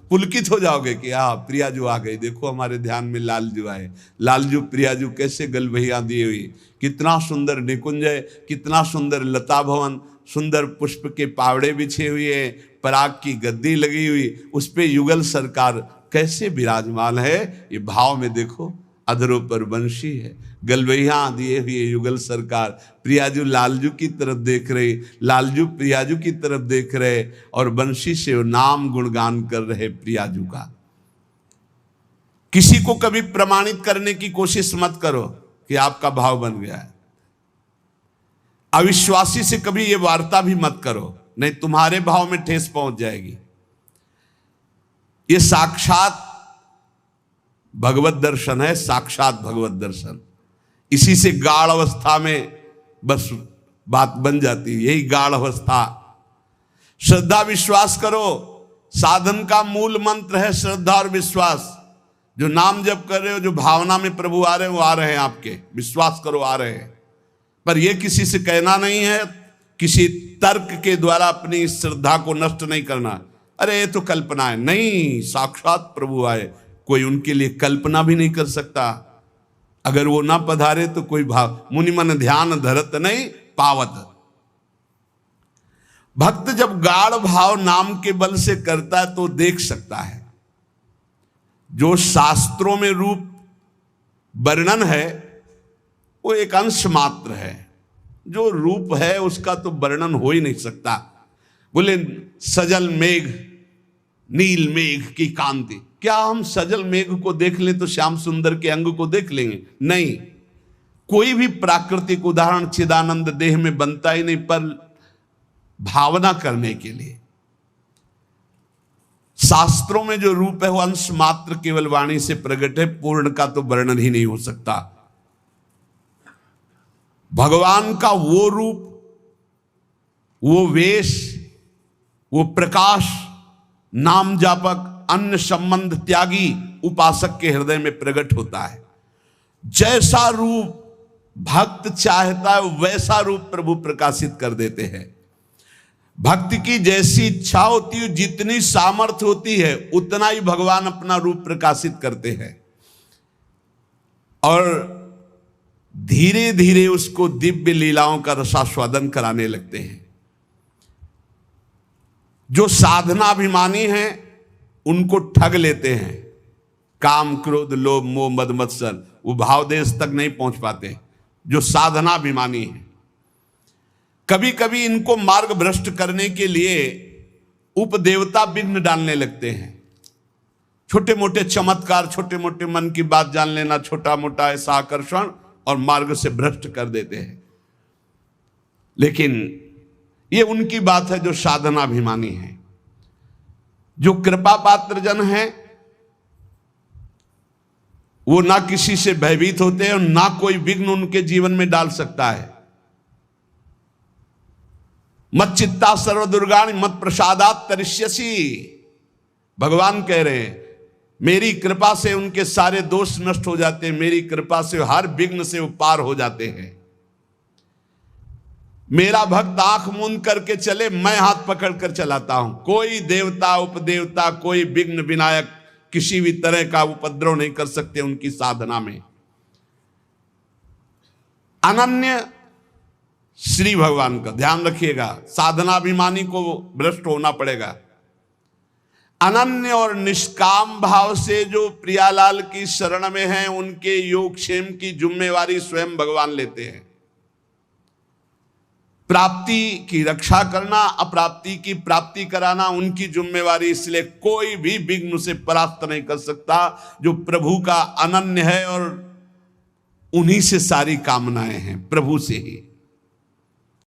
पुलकित हो जाओगे कि हाँ प्रियाजू आ गई, देखो हमारे ध्यान में लालजू आए। लालजू प्रियाजू कैसे गलबहियाँ दी हुई, कितना सुंदर निकुंज है, कितना सुंदर लता भवन, सुंदर पुष्प के पावड़े बिछे हुए हैं, पराग की गद्दी लगी हुई, उस पे युगल सरकार कैसे विराजमान है। ये भाव में देखो, अधरों पर बंशी है, गलबहियाँ दिए हुए युगल सरकार, प्रियाजू लालजू की तरफ देख रहे, लालजू प्रियाजू की तरफ देख रहे, और बंशी से वो नाम गुणगान कर रहे प्रियाजू का। किसी को कभी प्रमाणित करने की कोशिश मत करो कि आपका भाव बन गया है। अविश्वासी से कभी ये वार्ता भी मत करो, नहीं तुम्हारे भाव में ठेस पहुंच जाएगी। ये साक्षात भगवत दर्शन है, साक्षात भगवत दर्शन। इसी से गाढ़ अवस्था में बस बात बन जाती है, यही गाढ़ अवस्था। श्रद्धा विश्वास करो, साधन का मूल मंत्र है श्रद्धा और विश्वास। जो नाम जप कर रहे हो, जो भावना में प्रभु आ रहे हैं, वो आ रहे हैं आपके, विश्वास करो आ रहे हैं। पर यह किसी से कहना नहीं है, किसी तर्क के द्वारा अपनी श्रद्धा को नष्ट नहीं करना। अरे ये तो कल्पना है, नहीं, साक्षात प्रभु आए, कोई उनके लिए कल्पना भी नहीं कर सकता। अगर वो ना पधारे तो कोई भाव, मुनि मन ध्यान धरत नहीं पावत। भक्त जब गाढ़ भाव नाम के बल से करता है तो देख सकता है। जो शास्त्रों में रूप वर्णन है वो एक अंश मात्र है, जो रूप है उसका तो वर्णन हो ही नहीं सकता। बोले सजल मेघ नील मेघ की कांति, क्या हम सजल मेघ को देख लें तो श्याम सुंदर के अंग को देख लेंगे? नहीं, कोई भी प्राकृतिक उदाहरण चिदानंद देह में बनता ही नहीं, पर भावना करने के लिए। शास्त्रों में जो रूप है वो अंश मात्र केवल वाणी से प्रकट है, पूर्ण का तो वर्णन ही नहीं हो सकता। भगवान का वो रूप, वो वेश, वो प्रकाश नाम जापक अन्य संबंध त्यागी उपासक के हृदय में प्रकट होता है। जैसा रूप भक्त चाहता है वैसा रूप प्रभु प्रकाशित कर देते हैं। भक्ति की जैसी इच्छा होती है, जितनी सामर्थ्य होती है, उतना ही भगवान अपना रूप प्रकाशित करते हैं और धीरे धीरे उसको दिव्य लीलाओं का रसास्वादन कराने लगते हैं। जो साधनाभिमानी हैं उनको ठग लेते हैं, काम क्रोध लोभ मोह मद मत्सर, वो भाव देश तक नहीं पहुंच पाते जो साधनाभिमानी हैं। कभी कभी इनको मार्ग भ्रष्ट करने के लिए उपदेवता विघ्न डालने लगते हैं। छोटे मोटे चमत्कार, छोटे मोटे मन की बात जान लेना, छोटा मोटा ऐसा आकर्षण, और मार्ग से भ्रष्ट कर देते हैं। लेकिन ये उनकी बात है जो साधनाभिमानी है। जो कृपा पात्र जन हैं वो ना किसी से भयभीत होते हैं और ना कोई विघ्न उनके जीवन में डाल सकता है। मत चित्ता सर्व दुर्गाणि मत प्रसादात तरिष्यसि, भगवान कह रहे हैं मेरी कृपा से उनके सारे दोष नष्ट हो जाते हैं, मेरी कृपा से हर विघ्न से वो पार हो जाते हैं। मेरा भक्त आंख मूंद करके चले, मैं हाथ पकड़ कर चलाता हूं। कोई देवता उपदेवता, कोई विघ्न विनायक किसी भी तरह का उपद्रव नहीं कर सकते उनकी साधना में। अनन्य श्री भगवान का ध्यान रखिएगा, साधनाभिमानी को भ्रष्ट होना पड़ेगा। अनन्य और निष्काम भाव से जो प्रियालाल की शरण में हैं, उनके योगक्षेम की जिम्मेवारी स्वयं भगवान लेते हैं। प्राप्ति की रक्षा करना, अप्राप्ति की प्राप्ति कराना उनकी जिम्मेवारी, इसलिए कोई भी विघ्न से परास्त नहीं कर सकता। जो प्रभु का अनन्य है और उन्हीं से सारी कामनाएं हैं, प्रभु से ही।